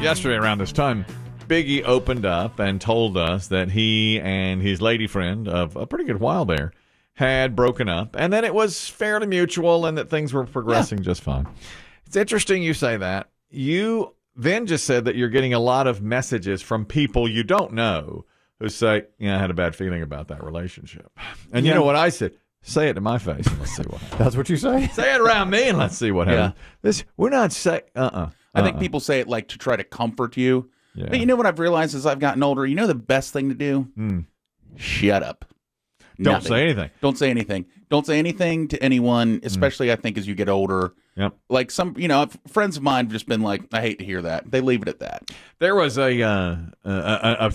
Yesterday around this time, Biggie opened up and told us that he and his lady friend of a pretty good while there had broken up, and that it was fairly mutual and that things were progressing just fine. It's interesting you say that. You then just said that you're getting a lot of messages from people you don't know who say, I had a bad feeling about that relationship. And you know what I said? Say it to my face and let's see what happens. That's what you say? Say it around me and let's see what happens. We're not saying, I think people say it like to try to comfort you. Yeah. But you know what I've realized as I've gotten older? You know the best thing to do? Shut up. Don't say anything. Don't say anything. Don't say anything to anyone, especially I think as you get older. Yep. Like friends of mine have just been like, I hate to hear that. They leave it at that. There was a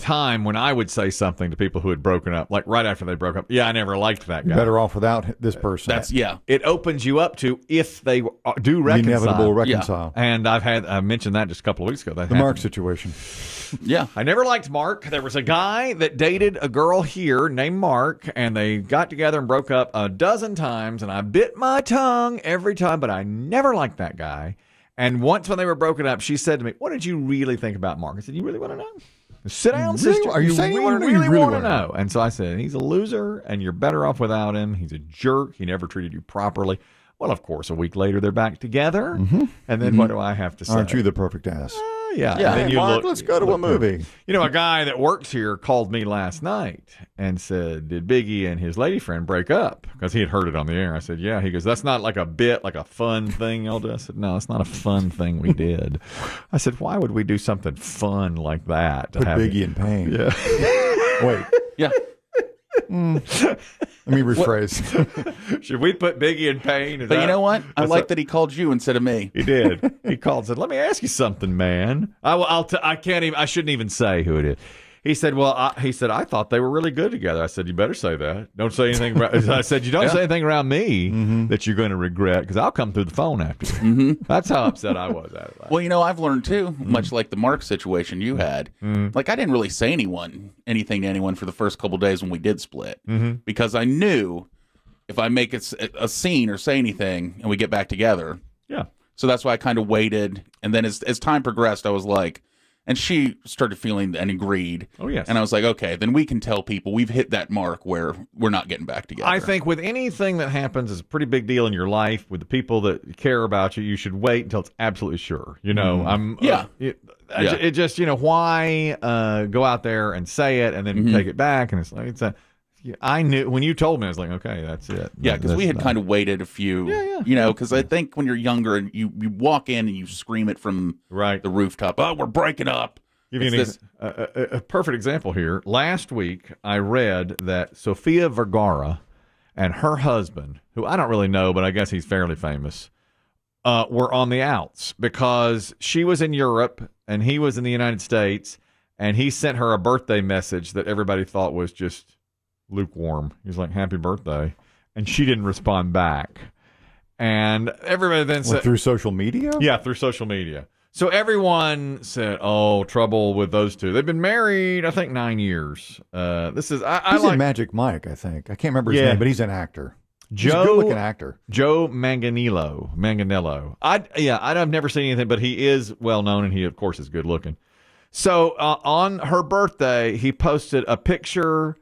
time when I would say something to people who had broken up, like right after they broke up. Yeah, I never liked that guy. You're better off without this person. It opens you up to if they do reconcile. The inevitable reconcile. Yeah. And I mentioned that just a couple of weeks ago. The Mark situation. Yeah. I never liked Mark. There was a guy that dated a girl here named Mark, and they got together and broke up a dozen times, and I bit my tongue every time, but I never liked that guy. And once when they were broken up, she said to me, what did you really think about Mark? I said, you really want to know? Sit down, sister. Are you saying you really want to know? And so I said, he's a loser, and you're better off without him. He's a jerk. He never treated you properly. Well, of course, a week later, they're back together. And then what do I have to say? Aren't you the perfect ass? Yeah. And then Mark, let's go to a movie. You know, a guy that works here called me last night and said, did Biggie and his lady friend break up? Because he had heard it on the air. I said, yeah. He goes, that's not like a bit, like a fun thing y'all do. I said, no, it's not a fun thing we did. I said, why would we do something fun like that? Put Biggie in pain. Yeah. Wait. Yeah. Let me rephrase. Should we put Biggie in pain? But you know what? I like that he called you insteed of me. He did. He called and said, let me ask you something, man. I shouldn't even say who it is. He said, I thought they were really good together. I said, you better say that. Don't say anything. I said, you don't say anything around me that you're going to regret, because I'll come through the phone after you. That's how upset I was at it. Well, you know, I've learned too, much like the Mark situation you had. Like, I didn't really say anything to anyone for the first couple days when we did split, because I knew if I make a scene or say anything and we get back together. Yeah. So that's why I kind of waited. And then as time progressed, I was like, and she started feeling and agreed. Oh, yes. And I was like, okay, then we can tell people we've hit that mark where we're not getting back together. I think with anything that happens is a pretty big deal in your life with the people that care about you, you should wait until it's absolutely sure. You know, it just, why go out there and say it and then take it back? And I knew when you told me, I was like, okay, that's it. Yeah, because we had kind of waited a few, because I think when you're younger and you walk in and you scream it from the rooftop, oh, we're breaking up. Give you a perfect example here. Last week, I read that Sofia Vergara and her husband, who I don't really know, but I guess he's fairly famous, were on the outs because she was in Europe and he was in the United States, and he sent her a birthday message that everybody thought was just lukewarm. He was like, happy birthday. And she didn't respond back. And everybody then said... through social media? Yeah, through social media. So everyone said, oh, trouble with those two. They've been married, I think, 9 years. He's in Magic Mike, I think. I can't remember his name, but he's an actor. He's a good-looking actor. Joe Manganiello. I've never seen anything, but he is well-known, and he, of course, is good-looking. So on her birthday, he posted a picture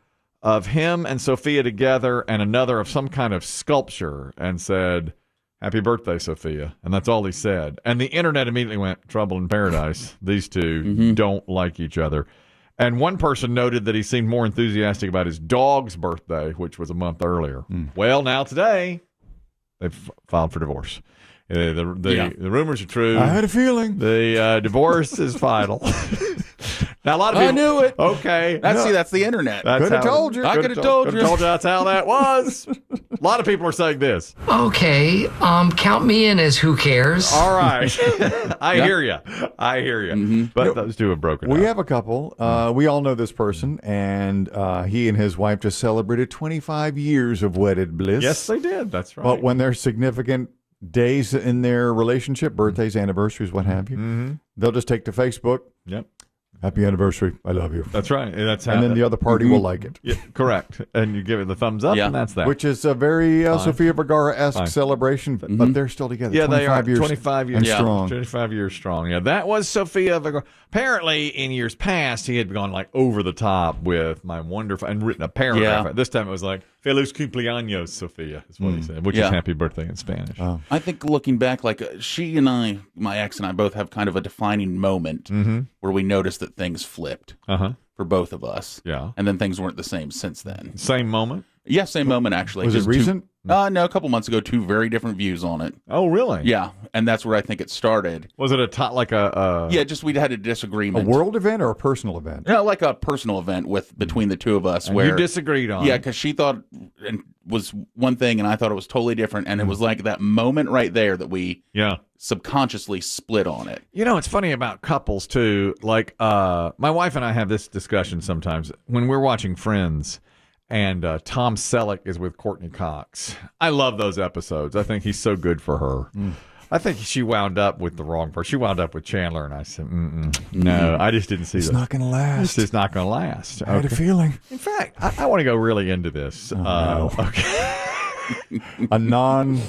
of him and Sophia together and another of some kind of sculpture and said, happy birthday, Sophia. And that's all he said. And the internet immediately went, trouble in paradise. These two don't like each other. And one person noted that he seemed more enthusiastic about his dog's birthday, which was a month earlier. Well, now today, they've filed for divorce. The rumors are true. I had a feeling. The divorce is final. Now, a lot of people... I knew it. Okay. That's the internet. Could have told you. I could have told you. That's how that was. A lot of people are saying this. Okay. Count me in as who cares. All right. I hear you. But those two have broken up. We have a couple. We all know this person, and he and his wife just celebrated 25 years of wedded bliss. Yes, they did. That's right. But when there's significant days in their relationship, birthdays, anniversaries, what have you, they'll just take to Facebook. Yep. Happy anniversary. I love you. That's right. That's how, And then the other party will like it. Yeah, correct. And you give it the thumbs up, Yeah. and that's that. Which is a very Sofia Vergara-esque celebration, but they're still together. Yeah, they are 25 years 25 years and Yeah. strong. 25 years strong. Yeah, that was Sofia Vergara. Apparently, in years past, he had gone like over the top with my wonderful and written a paragraph. Yeah. This time it was like "Feliz cumpleaños, Sofia," is what he said, which is Yeah. happy birthday in Spanish. I think looking back, like she and I, my ex and I, both have kind of a defining moment where we noticed that things flipped for both of us. Yeah. And then things weren't the same since then. Same moment. Yeah, same moment actually. Was it Just recent? No, a couple months ago, two very different views on it. Oh, really? Yeah, and that's where I think it started. Was it a Yeah, just we had a A disagreement. world event or a personal event? Yeah, like a personal event between the two of us and where you disagreed on? yeah, because she thought it was one thing and I thought it was totally different, and it was like that moment right there that we Yeah. subconsciously split on it. You know, it's funny about couples too. Like, my wife and I have this discussion sometimes when we're watching Friends, and Tom Selleck is with Courtney Cox. I love those episodes. I think he's so good for her. I think she wound up with the wrong person. She wound up with Chandler, and I said, no, I just didn't see It's that. not going to last. It's just not going to last. I had a feeling. In fact, I want to go really into this. Okay. A non-real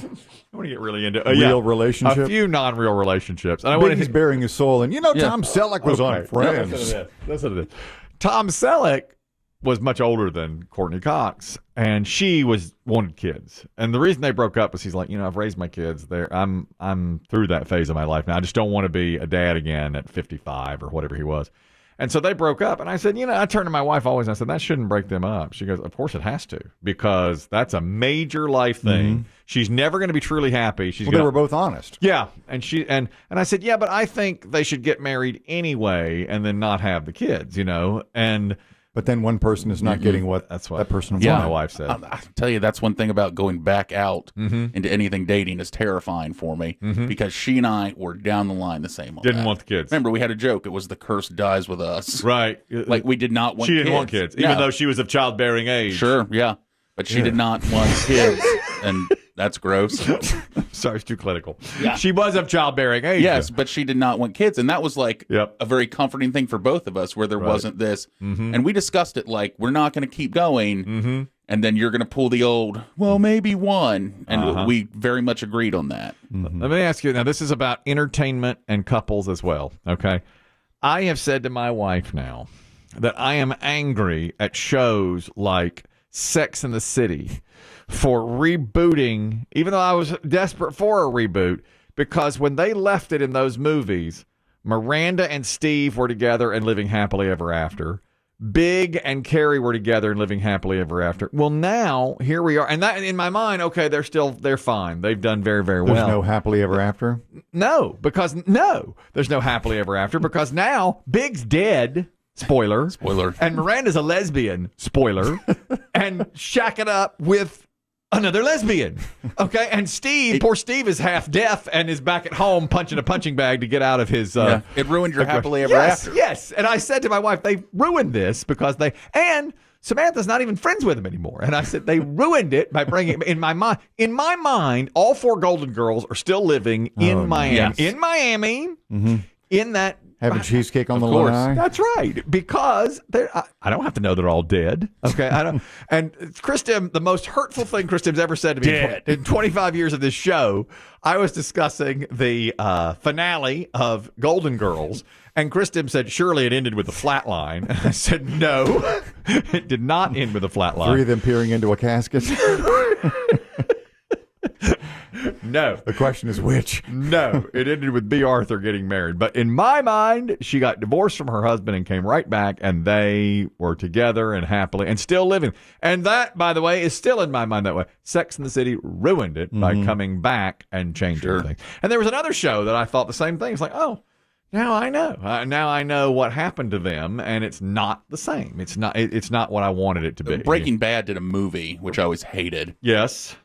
I want to get really into a relationship. few non-real relationships. And I want Biggie's to bearing his soul. And Tom Selleck was on Friends. Listen to this. Tom Selleck was much older than Courtney Cox, and she wanted kids. And the reason they broke up was he's like, I've raised my kids. I'm through that phase of my life now. I just don't want to be a dad again at 55 or whatever he was. And so they broke up, and I said, I turned to my wife always, and I said, that shouldn't break them up. She goes, of course it has to, because that's a major life thing. She's never going to be truly happy. They were both honest. Yeah, and I said, yeah, but I think they should get married anyway and then not have the kids, and But then one person is not getting what that's what that person yeah, wants. my wife said. I tell you, that's one thing about going back out into anything dating is terrifying for me because she and I were down the line the same. On Didn't that. want the kids. Remember, we had a joke. It was the curse dies with us. Right. Like we did not want. She didn't want kids, even No. though she was of childbearing age. Sure, yeah, but she did not want kids, and that's gross. Sorry, it's too clinical. Yeah. She was of childbearing age. Yes, but she did not want kids, and that was like Yep. a very comforting thing for both of us, where there wasn't this. And we discussed it like we're not going to keep going, and then you're going to pull the old, well, maybe one, and we very much agreed on that. Let me ask you now. This is about entertainment and couples as well. Okay, I have said to my wife now that I am angry at shows like Sex and the City for rebooting, even though I was desperate for a reboot, because when they left it in those movies, Miranda and Steve were together and living happily ever after. Big and Carrie were together and living happily ever after. Well, now here we are, and that in my mind, okay, they're fine. They've done very, very well. There's no happily ever after? No, there's no happily ever after, because now Big's dead. Spoiler. And Miranda's a lesbian. Spoiler. And shacking up with another lesbian. Okay. And poor Steve is half deaf and is back at home punching a punching bag to get out of his. It ruined your happily ever yes, after. Yes. And I said to my wife, they ruined this because and Samantha's not even friends with him anymore. And I said, they ruined it by bringing in my mind, all four Golden Girls are still living in Miami. yes. In Miami. In that. Having cheesecake on the course. lanai? That's right, because I don't have to know they're all dead. Okay, I don't. And Chris Demm, the most hurtful thing Chris Demm's ever said to me in 25 years of this show, I was discussing the finale of Golden Girls, and Chris Demm said, surely it ended with a flat line. And I said, no, it did not end with a flat line. Three of them peering into a casket? No. The question is which? No, it ended with B. Arthur getting married. But in my mind, she got divorced from her husband and came right back, and they were together and happily and still living. And that, by the way, is still in my mind that way. Sex and the City ruined it by coming back and changing things. And there was another show that I thought the same thing. It's like, oh, now I know. Now I know what happened to them, and it's not the same. It's not what I wanted it to be. Breaking Bad did a movie, which I always hated. Yes.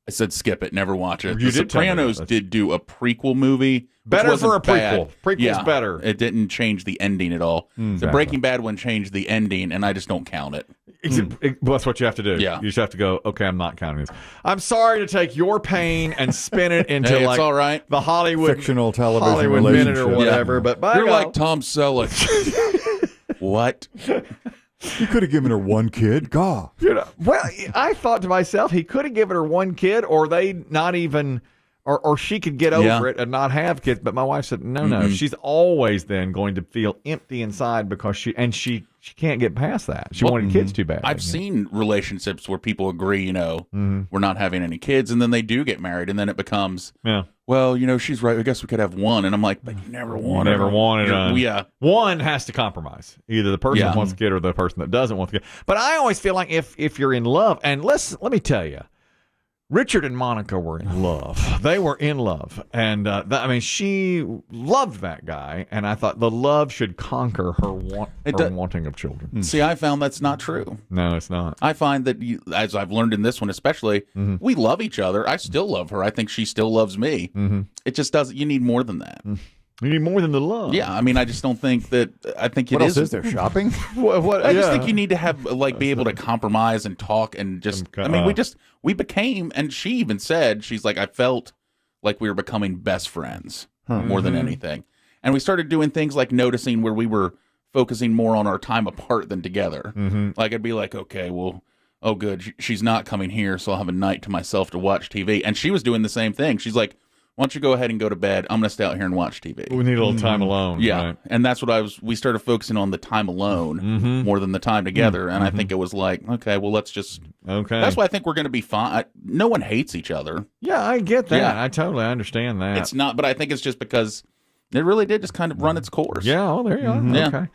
I said skip it, never watch it. You The did tell me Sopranos that. did do a prequel movie. which Better wasn't for a prequel. bad. Prequel's better. It didn't change the ending at all. The Breaking Bad one changed the ending, and I just don't count it. Well, that's what you have to do. Yeah. You just have to go, okay, I'm not counting this. I'm sorry to take your pain and spin it into Hey, it's like all right. the Hollywood Fictional television Hollywood Minute or relationship. whatever. But by You're God, like Tom Selleck. What? You could have given her one kid. God. Well, I thought to myself, he could have given her one kid, or they not even, or she could get over it and not have kids. But my wife said, no. She's always then going to feel empty inside because she can't get past that. She wanted kids too bad. I've seen relationships where people agree, we're not having any kids, and then they do get married, and then it becomes, well, she's right. I guess we could have one. And I'm like, but you never wanted. Never wanted. One has to compromise. Either the person that wants the kid or the person that doesn't want the kid. But I always feel like if you're in love, and let me tell you, Richard and Monica were in love. They were in love. And, she loved that guy. And I thought the love should conquer her wanting of children. See, I found that's not true. No, it's not. I find that, as I've learned in this one especially, we love each other. I still love her. I think she still loves me. It just doesn't. You need more than that. You need more than the love. Yeah, I just don't think that. I think what else is there? Shopping? I just think you need to have be able to compromise and talk and just. We became, and she even said, she's like, I felt like we were becoming best friends more than anything, and we started doing things like noticing where we were focusing more on our time apart than together. Like I'd be like, okay, well, oh good, she's not coming here, so I'll have a night to myself to watch TV, and she was doing the same thing. She's like, why don't you go ahead and go to bed? I'm going to stay out here and watch TV. We need a little time alone. Yeah. Right? And that's what we started focusing on the time alone more than the time together. And I think it was like, okay, well, let's just. Okay. That's why I think we're going to be fine. No one hates each other. Yeah, I get that. Yeah. I totally understand that. It's not, but I think it's just because it really did just kind of run its course. Yeah, well, there you are. Yeah. Okay.